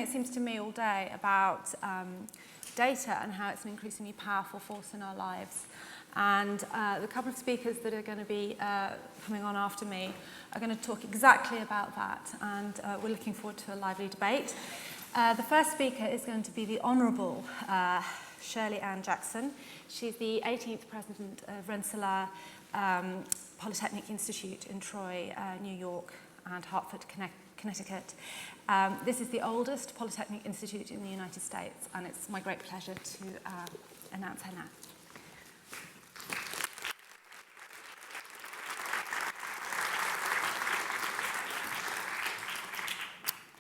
it seems to me, all day about data and how it's an increasingly powerful force in our lives. And the couple of speakers that are going to be coming on after me are going to talk exactly about that, and we're looking forward to a lively debate. The first speaker is going to be the Honourable Shirley Ann Jackson. She's the 18th President of Rensselaer Polytechnic Institute in Troy, New York, and Hartford, Connecticut. This is the oldest Polytechnic Institute in the United States, and it's my great pleasure to announce her now.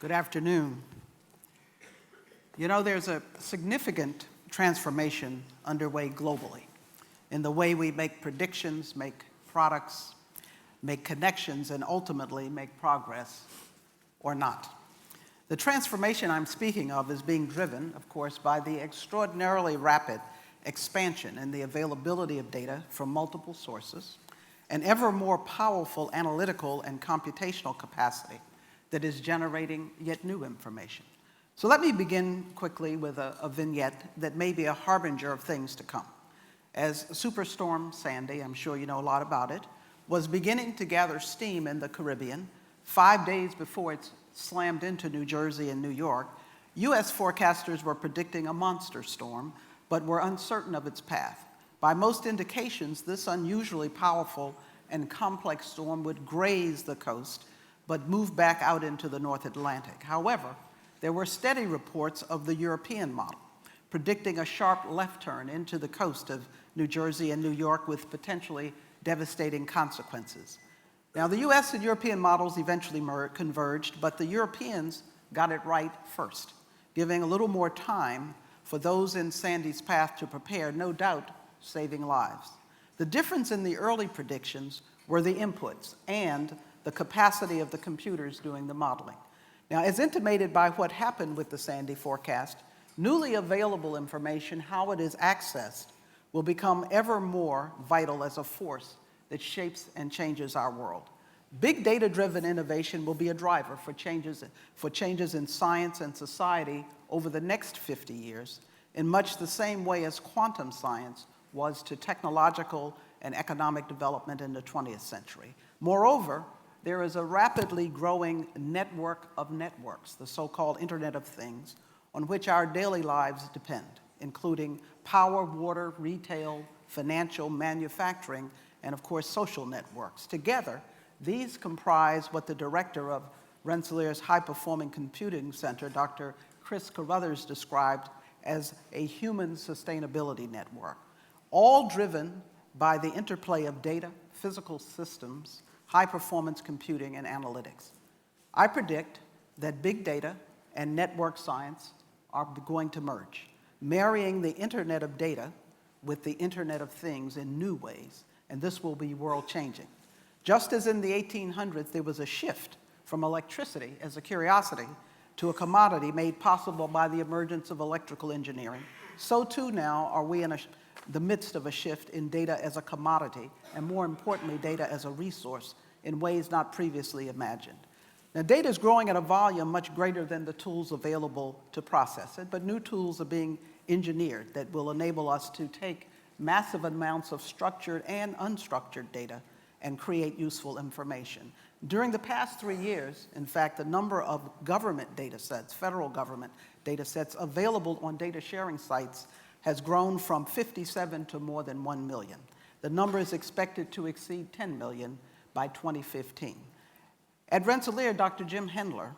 Good afternoon. You know, there's a significant transformation underway globally in the way we make predictions, make products, make connections, and ultimately make progress or not. The transformation I'm speaking of is being driven, of course, by the extraordinarily rapid expansion in the availability of data from multiple sources, and ever more powerful analytical and computational capacity that is generating yet new information. So let me begin quickly with a vignette that may be a harbinger of things to come. As Superstorm Sandy, I'm sure you know a lot about it, was beginning to gather steam in the Caribbean 5 days before it slammed into New Jersey and New York, U.S. forecasters were predicting a monster storm, but were uncertain of its path. By most indications, this unusually powerful and complex storm would graze the coast, but move back out into the North Atlantic. However, there were steady reports of the European model, predicting a sharp left turn into the coast of New Jersey and New York with potentially devastating consequences. Now, the US and European models eventually converged, but the Europeans got it right first, giving a little more time for those in Sandy's path to prepare, no doubt saving lives. The difference in the early predictions were the inputs and the capacity of the computers doing the modeling. Now, as intimated by what happened with the Sandy forecast, newly available information, how it is accessed, will become ever more vital as a force that shapes and changes our world. Big data-driven innovation will be a driver for changes in science and society over the next 50 years, in much the same way as quantum science was to technological and economic development in the 20th century. Moreover, there is a rapidly growing network of networks, the so-called Internet of Things, on which our daily lives depend, including power, water, retail, financial, manufacturing, and of course, social networks. Together, these comprise what the director of Rensselaer's High Performing Computing Center, Dr. Chris Carruthers, described as a human sustainability network, all driven by the interplay of data, physical systems, high-performance computing, and analytics. I predict that big data and network science are going to merge, marrying the Internet of data with the Internet of Things in new ways, and this will be world-changing. Just as in the 1800s, there was a shift from electricity as a curiosity to a commodity made possible by the emergence of electrical engineering, so too now are we in the midst of a shift in data as a commodity, and more importantly, data as a resource in ways not previously imagined. Now, data is growing at a volume much greater than the tools available to process it, but new tools are being engineered that will enable us to take massive amounts of structured and unstructured data and create useful information. During the past 3 years, in fact, the number of government data sets, federal government data sets available on data sharing sites has grown from 57 to more than 1 million. The number is expected to exceed 10 million by 2015. At Rensselaer, Dr. Jim Hendler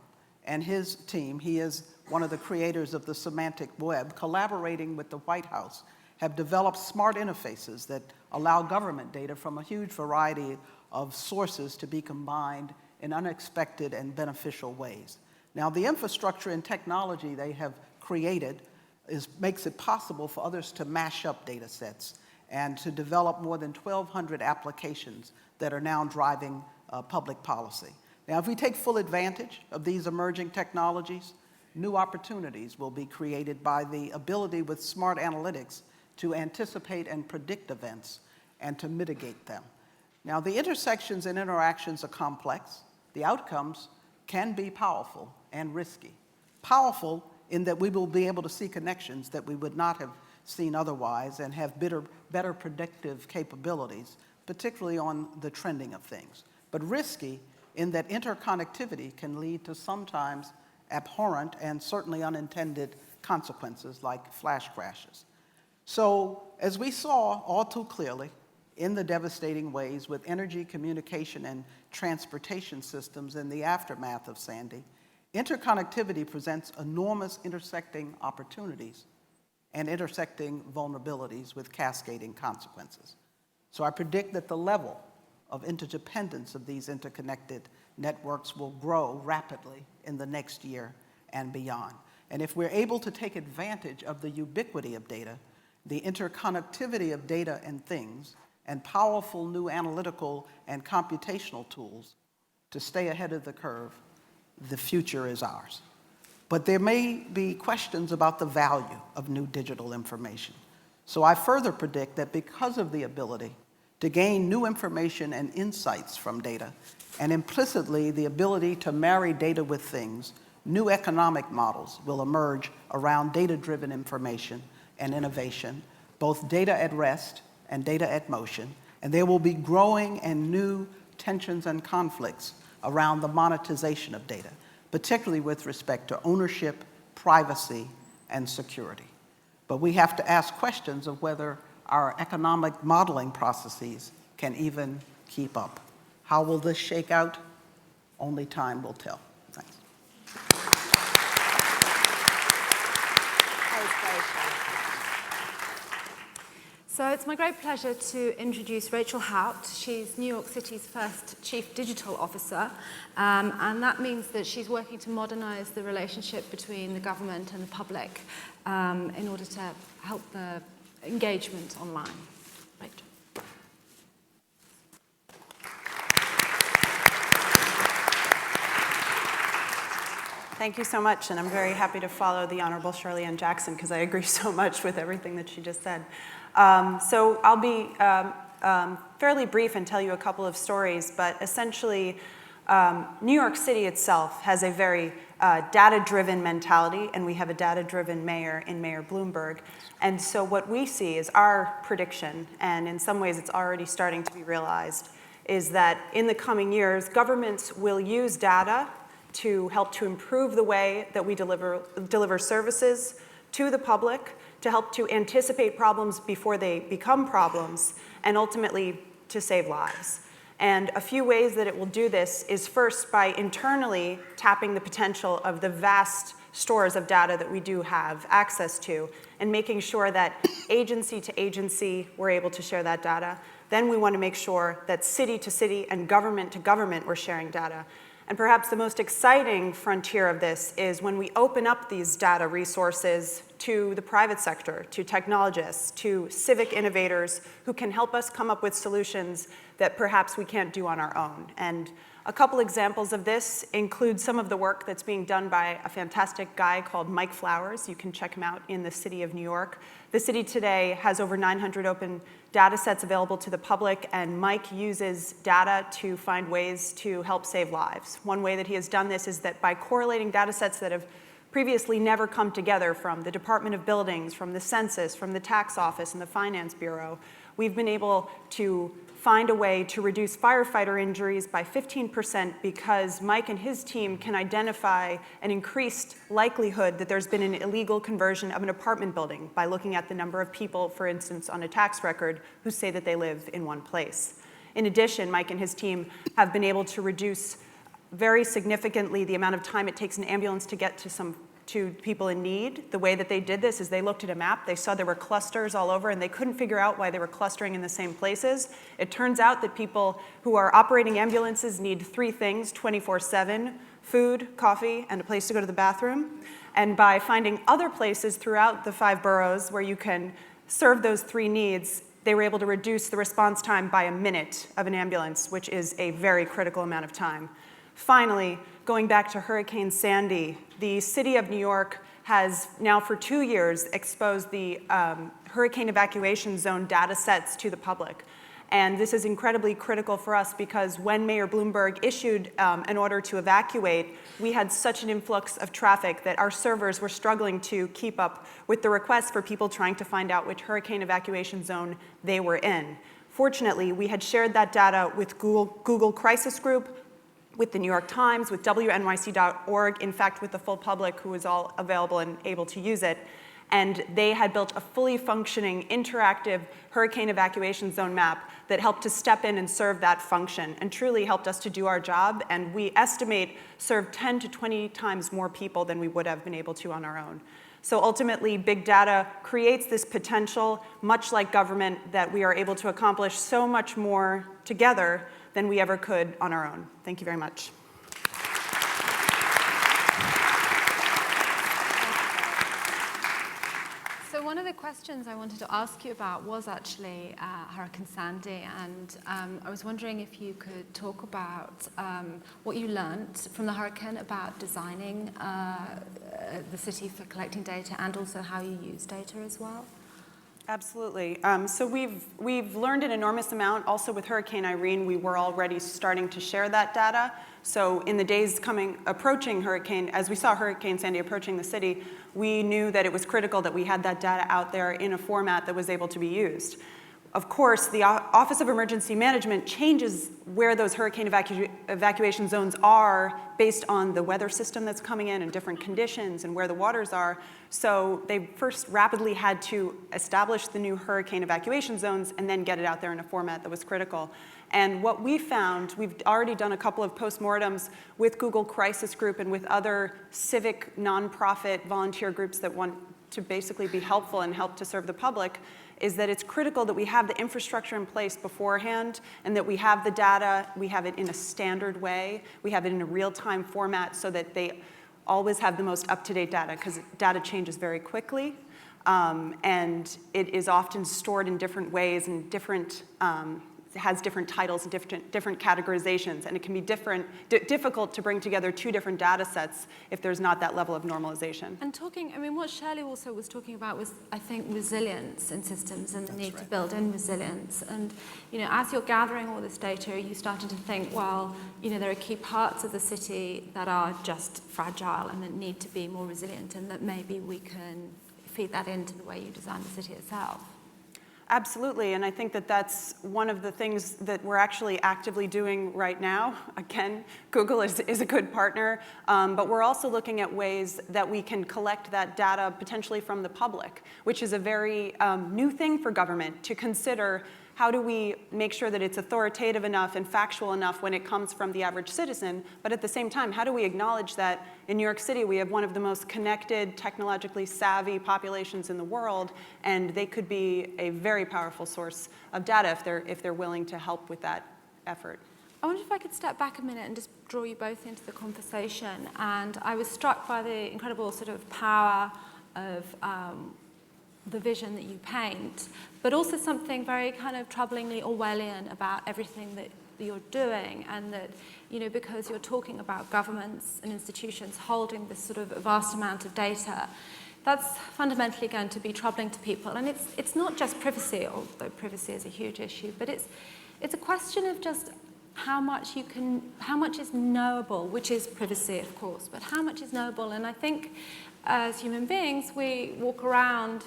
and his team, he is one of the creators of the semantic web, collaborating with the White House, have developed smart interfaces that allow government data from a huge variety of sources to be combined in unexpected and beneficial ways. Now, the infrastructure and technology they have created makes it possible for others to mash up data sets and to develop more than 1,200 applications that are now driving public policy. Now, if we take full advantage of these emerging technologies, new opportunities will be created by the ability with smart analytics to anticipate and predict events and to mitigate them. Now, the intersections and interactions are complex. The outcomes can be powerful and risky. Powerful in that we will be able to see connections that we would not have seen otherwise and have better predictive capabilities, particularly on the trending of things. But risky in that interconnectivity can lead to sometimes abhorrent and certainly unintended consequences like flash crashes. So as we saw all too clearly in the devastating ways with energy, communication, and transportation systems in the aftermath of Sandy, interconnectivity presents enormous intersecting opportunities and intersecting vulnerabilities with cascading consequences. So I predict that the level of interdependence of these interconnected networks will grow rapidly in the next year and beyond. And if we're able to take advantage of the ubiquity of data, the interconnectivity of data and things, and powerful new analytical and computational tools to stay ahead of the curve, the future is ours. But there may be questions about the value of new digital information. So I further predict that because of the ability to gain new information and insights from data, and implicitly the ability to marry data with things, new economic models will emerge around data-driven information and innovation, both data at rest and data at motion, and there will be growing and new tensions and conflicts around the monetization of data, particularly with respect to ownership, privacy, and security. But we have to ask questions of whether our economic modeling processes can even keep up. How will this shake out? Only time will tell. Thanks. So it's my great pleasure to introduce Rachel Haot. She's New York City's first Chief Digital Officer, and that means that she's working to modernize the relationship between the government and the public in order to help the engagement online. Rachel. Thank you so much, and I'm very happy to follow the Honorable Shirley Ann Jackson because I agree so much with everything that she just said. So I'll be fairly brief and tell you a couple of stories, but essentially New York City itself has a very data-driven mentality, and we have a data-driven mayor in Mayor Bloomberg. And so what we see is our prediction, and in some ways it's already starting to be realized, is that in the coming years, governments will use data to help to improve the way that we deliver services to the public, to help to anticipate problems before they become problems, and ultimately to save lives. And a few ways that it will do this is first by internally tapping the potential of the vast stores of data that we do have access to and making sure that agency to agency we're able to share that data. Then we want to make sure that city to city and government to government we're sharing data. And perhaps the most exciting frontier of this is when we open up these data resources to the private sector, to technologists, to civic innovators who can help us come up with solutions that perhaps we can't do on our own. And a couple examples of this include some of the work that's being done by a fantastic guy called Mike Flowers. You can check him out in the city of New York. The city today has over 900 open data sets available to the public, and Mike uses data to find ways to help save lives. One way that he has done this is that by correlating data sets that have previously never come together from the Department of Buildings, from the Census, from the Tax Office, and the Finance Bureau, we've been able to find a way to reduce firefighter injuries by 15% because Mike and his team can identify an increased likelihood that there's been an illegal conversion of an apartment building by looking at the number of people, for instance, on a tax record who say that they live in one place. In addition, Mike and his team have been able to reduce very significantly the amount of time it takes an ambulance to get to people in need. The way that they did this is they looked at a map, they saw there were clusters all over, and they couldn't figure out why they were clustering in the same places. It turns out that people who are operating ambulances need 3 things 24/7, food, coffee, and a place to go to the bathroom. And by finding other places throughout the 5 boroughs where you can serve those 3 needs, they were able to reduce the response time by a minute of an ambulance, which is a very critical amount of time. Finally, going back to Hurricane Sandy, the city of New York has now for 2 years exposed the hurricane evacuation zone data sets to the public. And this is incredibly critical for us because when Mayor Bloomberg issued an order to evacuate, we had such an influx of traffic that our servers were struggling to keep up with the requests for people trying to find out which hurricane evacuation zone they were in. Fortunately, we had shared that data with Google Crisis Group, with the New York Times, with WNYC.org, in fact, with the full public who was all available and able to use it. And they had built a fully functioning, interactive hurricane evacuation zone map that helped to step in and serve that function and truly helped us to do our job. And we estimate served 10 to 20 times more people than we would have been able to on our own. So ultimately, big data creates this potential, much like government, that we are able to accomplish so much more together than we ever could on our own. Thank you very much. So one of the questions I wanted to ask you about was actually Hurricane Sandy, and I was wondering if you could talk about what you learned from the hurricane about designing the city for collecting data, and also how you use data as well. Absolutely. So we've learned an enormous amount. Also with Hurricane Irene, we were already starting to share that data. So in the days approaching Hurricane, as we saw Hurricane Sandy approaching the city, we knew that it was critical that we had that data out there in a format that was able to be used. Of course, the Office of Emergency Management changes where those hurricane evacuation zones are based on the weather system that's coming in and different conditions and where the waters are. So they first rapidly had to establish the new hurricane evacuation zones and then get it out there in a format that was critical. And what we found, we've already done a couple of postmortems with Google Crisis Group and with other civic, nonprofit, volunteer groups that want to basically be helpful and help to serve the public, is that it's critical that we have the infrastructure in place beforehand and that we have the data, we have it in a standard way, we have it in a real-time format so that they always have the most up-to-date data, because data changes very quickly, and it is often stored in different ways and it has different titles and different categorizations, and it can be difficult to bring together two different data sets if there's not that level of normalization. And what Shirley also was talking about was, I think, resilience in systems and the need to build in resilience. And, as you're gathering all this data, are you starting to think, well, there are key parts of the city that are just fragile and that need to be more resilient, and that maybe we can feed that into the way you design the city itself? Absolutely, and I think that that's one of the things that we're actually actively doing right now. Again, Google is a good partner, but we're also looking at ways that we can collect that data potentially from the public, which is a very new thing for government to consider. How do we make sure that it's authoritative enough and factual enough when it comes from the average citizen? But at the same time, how do we acknowledge that in New York City we have one of the most connected, technologically savvy populations in the world, and they could be a very powerful source of data if they're willing to help with that effort. I wonder if I could step back a minute and just draw you both into the conversation. And I was struck by the incredible sort of power of the vision that you paint, but also something very kind of troublingly Orwellian about everything that you're doing, and that, because you're talking about governments and institutions holding this sort of vast amount of data, that's fundamentally going to be troubling to people. And it's not just privacy, although privacy is a huge issue, but it's a question of just how much is knowable, which is privacy, of course, but how much is knowable. And I think as human beings, we walk around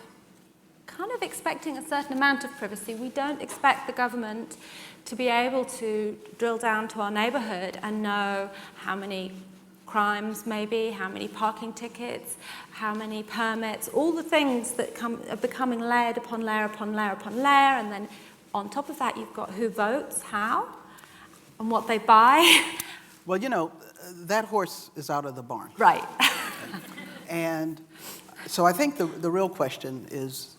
kind of expecting a certain amount of privacy. We don't expect the government to be able to drill down to our neighborhood and know how many crimes maybe, how many parking tickets, how many permits, all the things that are becoming layered upon layer upon layer upon layer, and then on top of that you've got who votes, how, and what they buy. Well, that horse is out of the barn. Right. And so I think the real question is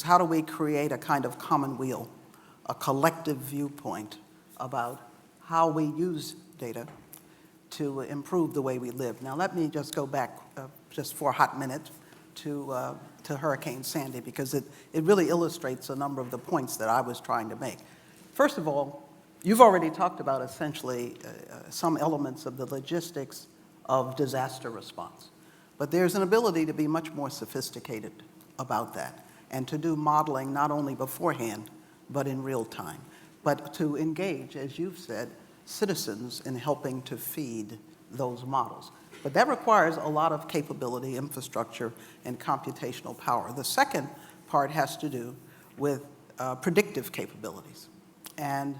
how do we create a kind of common wheel, a collective viewpoint about how we use data to improve the way we live. Now, let me just go back just for a hot minute to Hurricane Sandy, because it really illustrates a number of the points that I was trying to make. First of all, you've already talked about essentially some elements of the logistics of disaster response, but there's an ability to be much more sophisticated about that, and to do modeling not only beforehand, but in real time. But to engage, as you've said, citizens in helping to feed those models. But that requires a lot of capability, infrastructure, and computational power. The second part has to do with predictive capabilities. And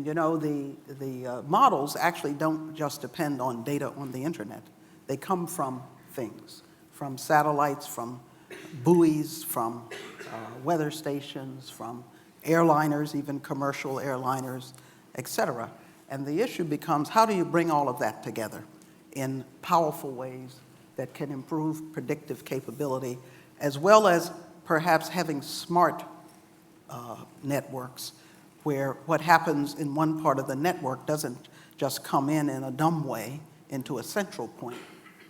you know, the models actually don't just depend on data on the internet. They come from things, from satellites, from buoys, from weather stations, from airliners, even commercial airliners, et cetera. And the issue becomes, how do you bring all of that together in powerful ways that can improve predictive capability, as well as perhaps having smart networks where what happens in one part of the network doesn't just come in a dumb way into a central point,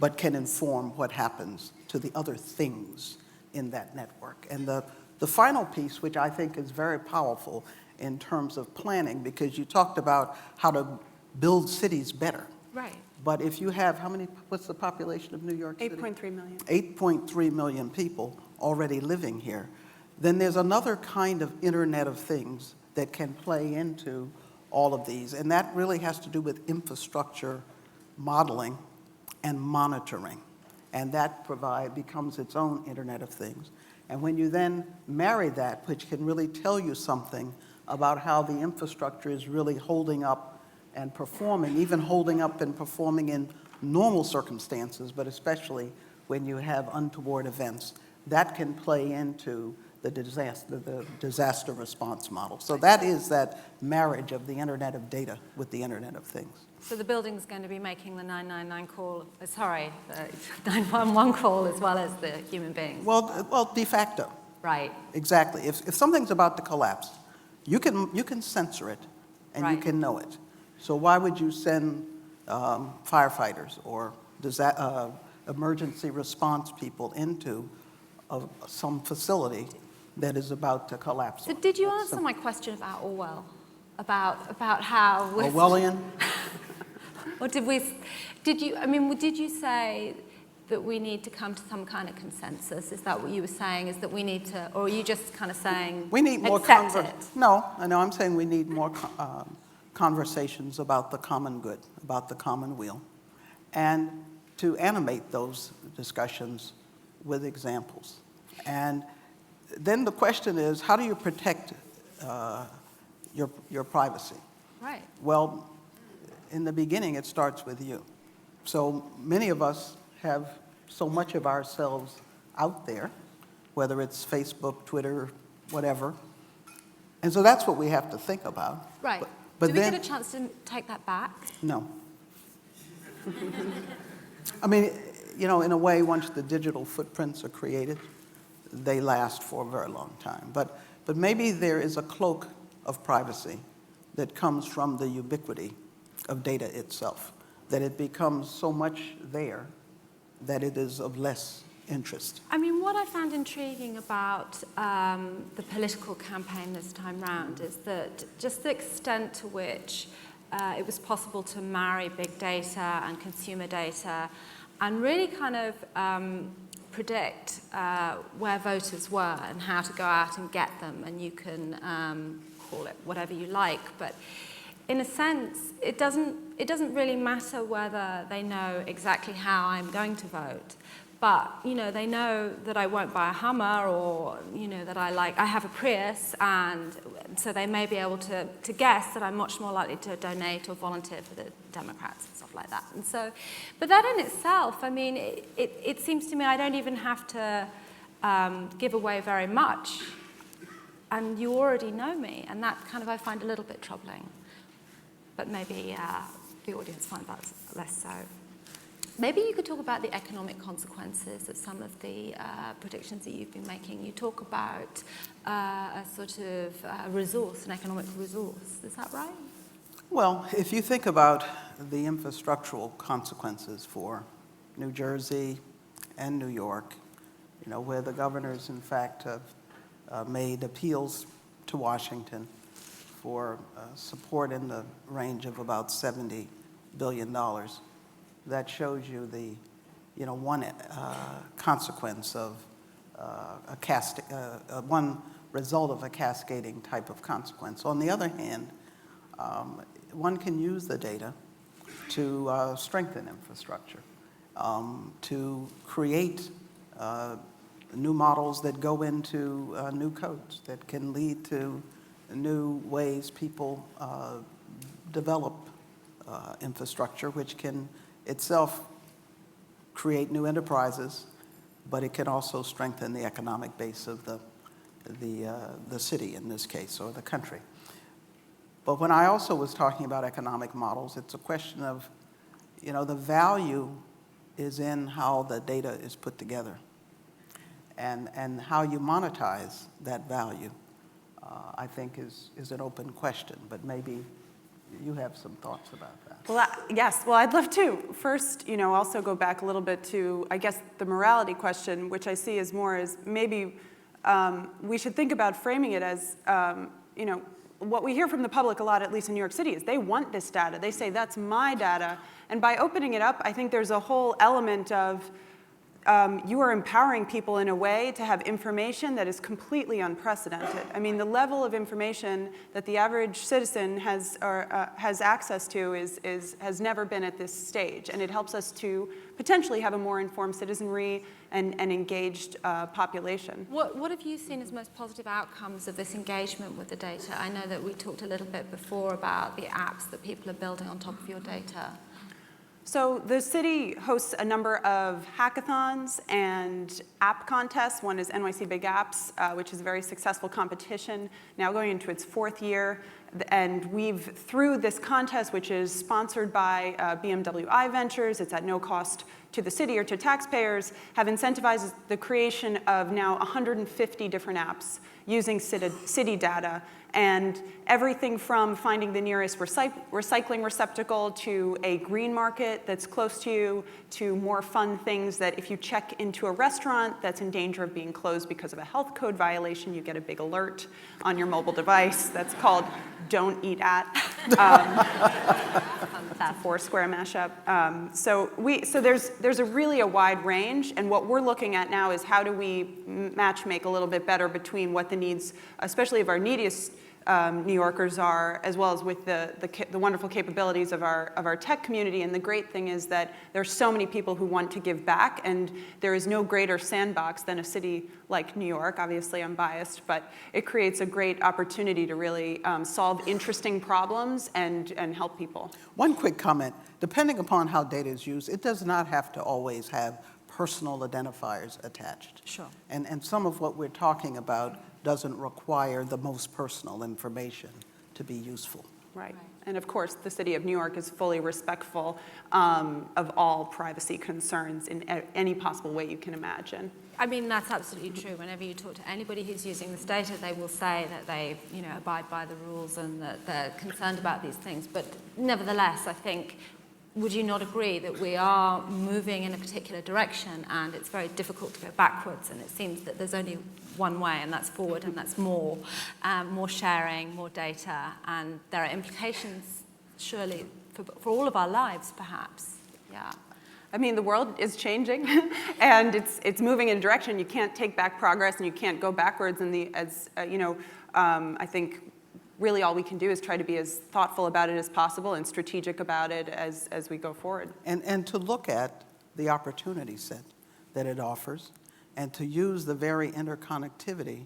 but can inform what happens to the other things in that network. And the final piece, which I think is very powerful in terms of planning, because you talked about how to build cities better. Right. But if you have, what's the population of New York City? 8.3 million. 8.3 million people already living here. Then there's another kind of Internet of Things that can play into all of these. And that really has to do with infrastructure modeling and monitoring. And that becomes its own Internet of Things. And when you then marry that, which can really tell you something about how the infrastructure is really holding up and performing, even holding up and performing in normal circumstances, but especially when you have untoward events, that can play into the disaster response model. So that is that marriage of the Internet of Data with the Internet of Things. So the building's going to be making the 999 call, the 911 call, as well as the human beings. Well, de facto. Right. Exactly. If something's about to collapse, you can censor it, and Right. you can know it. So why would you send firefighters or emergency response people into some facility that is about to collapse? So did you answer my question about Orwell? About how... Orwellian? Or did you say that we need to come to some kind of consensus? Is that what you were saying, is that we need to, or are you just kind of saying, we need more accept it? No, I'm saying we need more conversations about the common good, about the common weal, and to animate those discussions with examples. And then the question is, how do you protect your privacy? Right. Well, in the beginning, it starts with you. So many of us have so much of ourselves out there, whether it's Facebook, Twitter, whatever. And so that's what we have to think about. Right. But do we then, get a chance to take that back? No. I mean, you know, in a way, once the digital footprints are created, they last for a very long time. But maybe there is a cloak of privacy that comes from the ubiquity of data itself, that it becomes so much there that it is of less interest. I mean, what I found intriguing about the political campaign this time round is that just the extent to which it was possible to marry big data and consumer data and really kind of predict where voters were and how to go out and get them, and you can call it whatever you like, but in a sense, it doesn't really matter whether they know exactly how I'm going to vote, but you know, they know that I won't buy a Hummer, or you know, that I have a Prius, and so they may be able to guess that I'm much more likely to donate or volunteer for the Democrats and stuff like that. And so, but that in itself, I mean, it seems to me I don't even have to give away very much, and you already know me, and that kind of I find a little bit troubling. But maybe the audience find that less so. Maybe you could talk about the economic consequences of some of the predictions that you've been making. You talk about a sort of resource, an economic resource. Is that right? Well, if you think about the infrastructural consequences for New Jersey and New York, you know, where the governors, in fact, have made appeals to Washington for support in the range of about $70 billion. That shows you the, you know, one consequence of one result of a cascading type of consequence. On the other hand, one can use the data to strengthen infrastructure, to create new models that go into new codes that can lead to new ways people develop infrastructure, which can itself create new enterprises, but it can also strengthen the economic base of the city in this case, or the country. But when I also was talking about economic models, it's a question of, the value is in how the data is put together and how you monetize that value, I think is an open question, but maybe you have some thoughts about that. Well, yes. Well, I'd love to. First, also go back a little bit to, I guess, the morality question, which I see as more as maybe we should think about framing it as, what we hear from the public a lot, at least in New York City, is they want this data. They say, that's my data. And by opening it up, I think there's a whole element of you are empowering people in a way to have information that is completely unprecedented. I mean, the level of information that the average citizen has access to has never been at this stage, and it helps us to potentially have a more informed citizenry and engaged population. What have you seen as most positive outcomes of this engagement with the data? I know that we talked a little bit before about the apps that people are building on top of your data. So the city hosts a number of hackathons and app contests. One is NYC Big Apps, which is a very successful competition, now going into its 4th year. And we've, through this contest, which is sponsored by BMW iVentures, it's at no cost to the city or to taxpayers, have incentivized the creation of now 150 different apps using city data. And everything from finding the nearest recycling receptacle to a green market that's close to you, to more fun things that if you check into a restaurant that's in danger of being closed because of a health code violation, you get a big alert on your mobile device that's called "Don't Eat At." That's a Foursquare mashup. So there's really a wide range, and what we're looking at now is how do we match make a little bit better between what the needs, especially of our neediest New Yorkers are, as well as with the wonderful capabilities of our tech community. And the great thing is that there's so many people who want to give back, and there is no greater sandbox than a city like New York. Obviously, I'm biased, but it creates a great opportunity to really solve interesting problems and help people. One quick comment. Depending upon how data is used, it does not have to always have personal identifiers attached. Sure. And some of what we're talking about doesn't require the most personal information to be useful. Right. And of course, the city of New York is fully respectful of all privacy concerns in any possible way you can imagine. I mean, that's absolutely true. Whenever you talk to anybody who's using this data, they will say that they, abide by the rules and that they're concerned about these things. But nevertheless, I think, would you not agree that we are moving in a particular direction and it's very difficult to go backwards, and it seems that there's only one way, and that's forward, and that's more sharing, more data, and there are implications surely for all of our lives, perhaps. Yeah. I mean, the world is changing, and it's moving in a direction. You can't take back progress, and you can't go backwards. And I think really all we can do is try to be as thoughtful about it as possible and strategic about it as we go forward. And to look at the opportunity set that it offers, and to use the very interconnectivity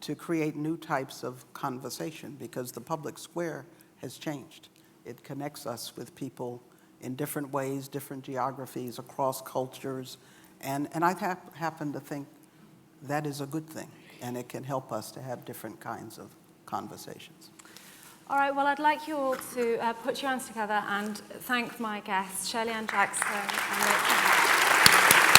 to create new types of conversation, because the public square has changed. It connects us with people in different ways, different geographies, across cultures, and I happen to think that is a good thing, and it can help us to have different kinds of conversations. All right, well, I'd like you all to put your hands together and thank my guests, Shirley Ann Jackson and Rachel Sterne Haot.